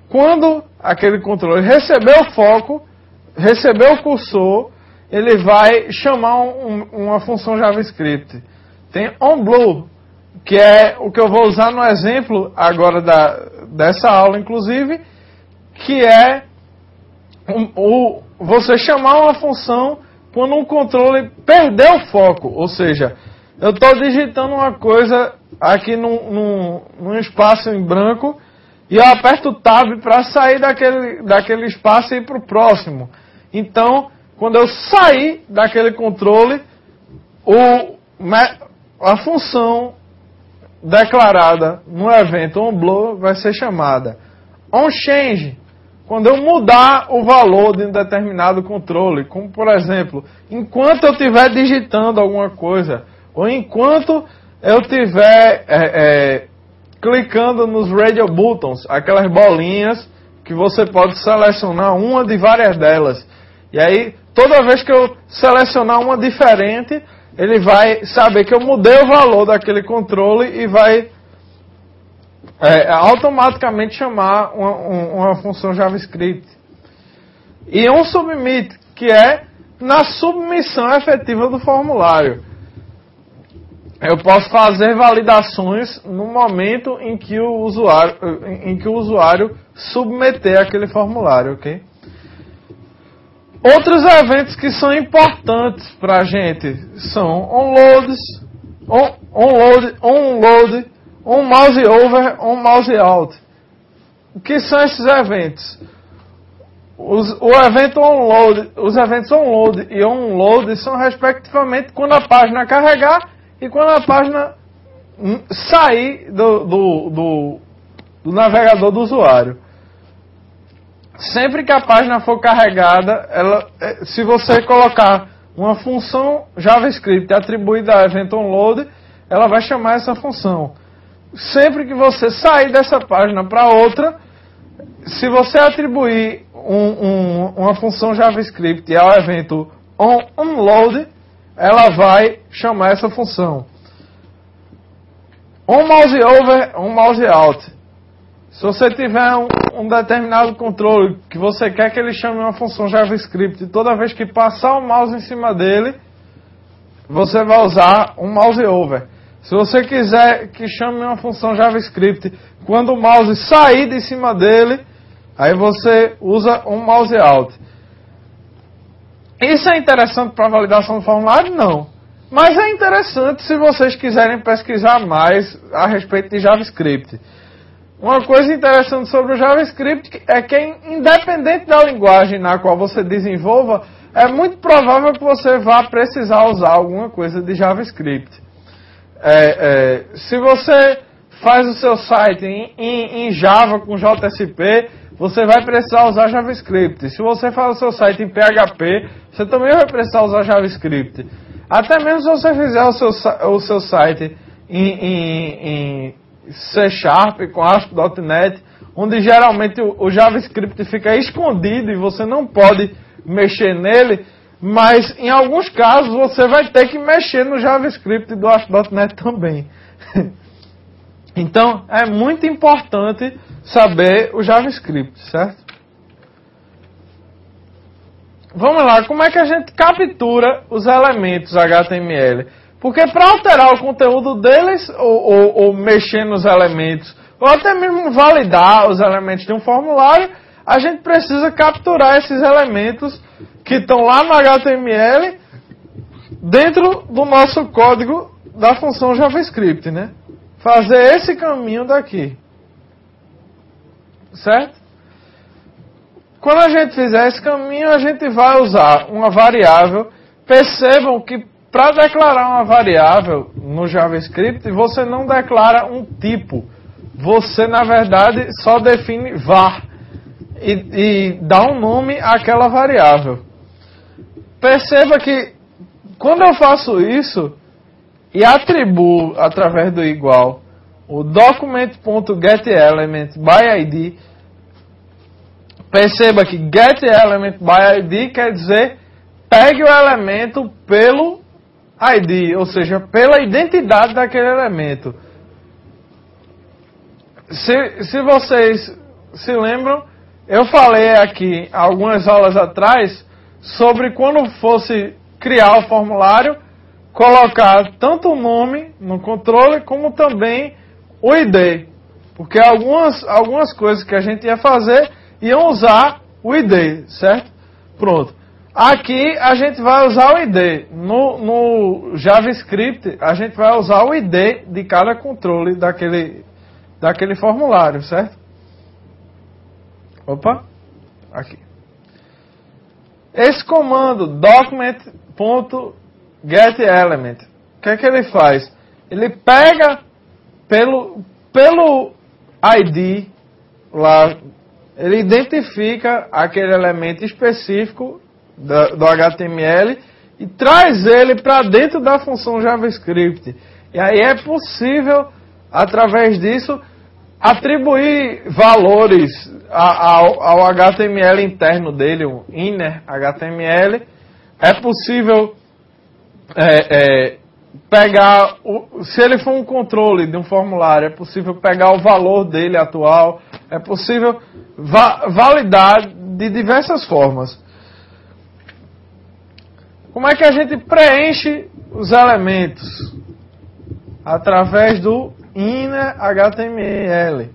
quando aquele controle receber o foco, receber o cursor, ele vai chamar uma função JavaScript. Tem onBlue, que é o que eu vou usar no exemplo agora dessa aula, inclusive, que é você chamar uma função quando um controle perdeu o foco. Ou seja, eu estou digitando uma coisa aqui num espaço em branco e eu aperto o Tab para sair daquele espaço e ir para o próximo. Então, quando eu sair daquele controle, a função declarada no evento onBlue vai ser chamada onChange, quando eu mudar o valor de um determinado controle, como por exemplo, enquanto eu estiver digitando alguma coisa, ou enquanto eu estiver clicando nos radio buttons, aquelas bolinhas que você pode selecionar uma de várias delas. E aí, toda vez que eu selecionar uma diferente, ele vai saber que eu mudei o valor daquele controle e vai automaticamente chamar uma função JavaScript. E onSubmit, que é na submissão efetiva do formulário. Eu posso fazer validações no momento em que o usuário submeter aquele formulário, ok? Outros eventos que são importantes para a gente são onload, onMouseOver, onMouseOut. O que são esses eventos? Os eventos onload e onload são respectivamente quando a página carregar e quando a página sair do navegador do usuário. Sempre que a página for carregada, se você colocar uma função JavaScript atribuída ao evento onload, ela vai chamar essa função. Sempre que você sair dessa página para outra, se você atribuir uma função JavaScript ao evento onload, ela vai chamar essa função. onMouseOver, onMouseOut. Se você tiver um determinado controle que você quer que ele chame uma função JavaScript, toda vez que passar o mouse em cima dele, você vai usar onMouseOver. Se você quiser que chame uma função JavaScript quando o mouse sair de cima dele, aí você usa onMouseOut. Isso é interessante para a validação do formulário? Não. Mas é interessante se vocês quiserem pesquisar mais a respeito de JavaScript. Uma coisa interessante sobre o JavaScript é que, independente da linguagem na qual você desenvolva, é muito provável que você vá precisar usar alguma coisa de JavaScript. Se você faz o seu site em Java com JSP, você vai precisar usar JavaScript. Se você faz o seu site em PHP, você também vai precisar usar JavaScript. Até mesmo se você fizer o seu site em C# com ASP.NET, onde geralmente o JavaScript fica escondido e você não pode mexer nele, mas em alguns casos você vai ter que mexer no JavaScript do ASP.NET também. Então é muito importante saber o JavaScript, certo? Vamos lá, como é que a gente captura os elementos HTML? Porque para alterar o conteúdo deles, ou mexer nos elementos, ou até mesmo validar os elementos de um formulário, a gente precisa capturar esses elementos que estão lá no HTML dentro do nosso código da função JavaScript, né? Fazer esse caminho daqui. Certo? Quando a gente fizer esse caminho, a gente vai usar uma variável. Percebam que para declarar uma variável no JavaScript, você não declara um tipo. Você, na verdade, só define var e dá um nome àquela variável. Perceba que quando eu faço isso e atribuo através do igual o document.getElementById, perceba que getElementById quer dizer pegue o elemento pelo ID, ou seja, pela identidade daquele elemento. Se vocês se lembram, eu falei aqui algumas aulas atrás sobre quando fosse criar o formulário, colocar tanto o nome no controle como também o ID. Porque algumas coisas que a gente ia fazer iam usar o ID, certo? Pronto. Aqui a gente vai usar o ID. No JavaScript a gente vai usar o ID de cada controle daquele formulário, certo? Opa, aqui. Esse comando document.getElement, o que é que ele faz? Ele pega pelo ID lá, ele identifica aquele elemento específico do HTML e traz ele para dentro da função JavaScript. E aí é possível, através disso, atribuir valores ao HTML interno dele, o inner HTML. É possível pegar, se ele for um controle de um formulário, é possível pegar o valor dele atual, é possível validar de diversas formas. Como é que a gente preenche os elementos? Através do inner HTML.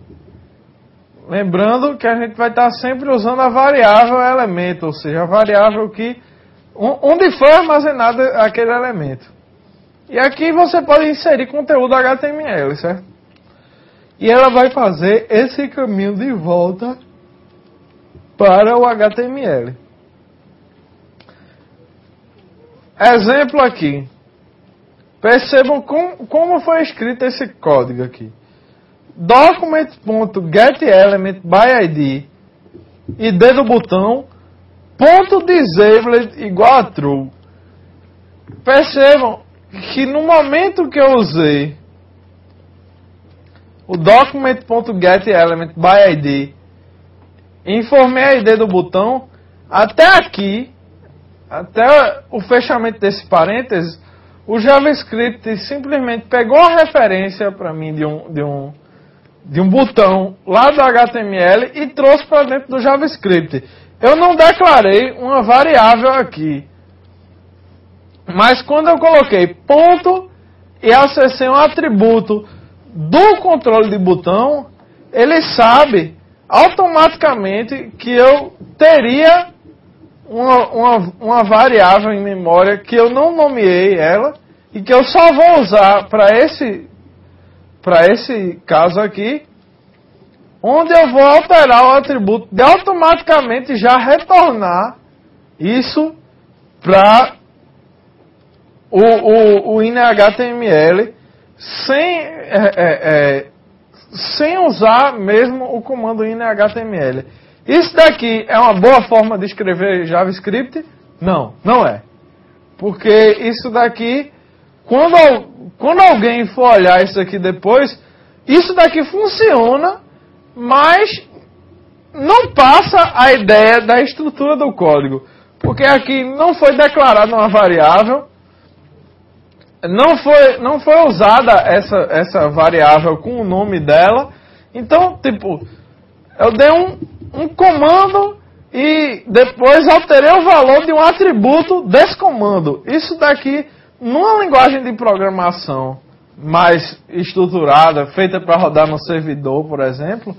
Lembrando que a gente vai estar sempre usando a variável elemento, ou seja, a variável onde foi armazenado aquele elemento. E aqui você pode inserir conteúdo HTML, certo? E ela vai fazer esse caminho de volta para o HTML. Exemplo aqui. Percebam como foi escrito esse código aqui. Document.getElementById ID do botão .disabled igual a true. Percebam que no momento que eu usei o document.getElementById e informei a ID do botão, até aqui, até o fechamento desse parênteses, o JavaScript simplesmente pegou a referência para mim de um botão lá do HTML e trouxe para dentro do JavaScript. Eu não declarei uma variável aqui. Mas quando eu coloquei ponto e acessei um atributo do controle de botão, ele sabe automaticamente que eu teria uma variável em memória que eu não nomeei ela e que eu só vou usar para esse caso aqui, onde eu vou alterar o atributo de automaticamente já retornar isso para o inner HTML sem usar mesmo o comando inner HTML. Isso daqui é uma boa forma de escrever JavaScript? Não, não é. Porque isso daqui, quando alguém for olhar isso aqui depois, isso daqui funciona, mas não passa a ideia da estrutura do código. Porque aqui não foi declarada uma variável, não foi usada essa variável com o nome dela. Então, tipo, eu dei um comando e depois alterei o valor de um atributo desse comando. Isso daqui, numa linguagem de programação mais estruturada, feita para rodar no servidor, por exemplo,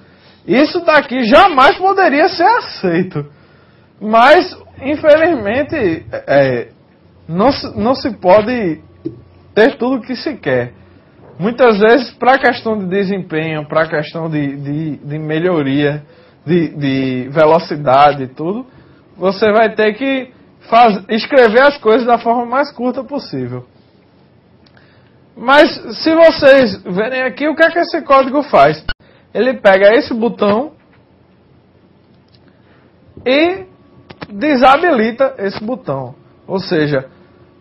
isso daqui jamais poderia ser aceito. Mas, infelizmente, não se pode ter tudo o que se quer. Muitas vezes, para a questão de desempenho, para a questão de melhoria, de velocidade e tudo, você vai ter que escrever as coisas da forma mais curta possível. Mas, se vocês verem aqui, o que é que esse código faz? Ele pega esse botão e desabilita esse botão. Ou seja,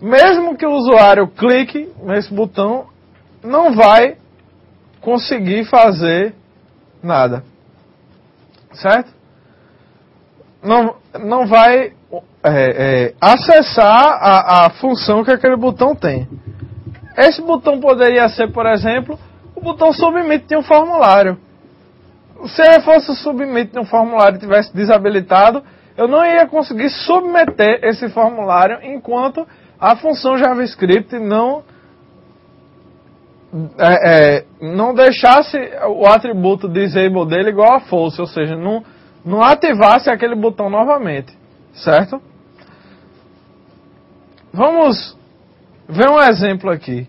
mesmo que o usuário clique nesse botão, não vai conseguir fazer nada. Certo? Não vai acessar a função que aquele botão tem. Esse botão poderia ser, por exemplo, o botão submit de um formulário. se eu fosse submeter um formulário e tivesse desabilitado, eu não ia conseguir submeter esse formulário enquanto a função JavaScript não deixasse o atributo disable dele igual a false, ou seja, não ativasse aquele botão novamente, certo? Vamos ver um exemplo aqui.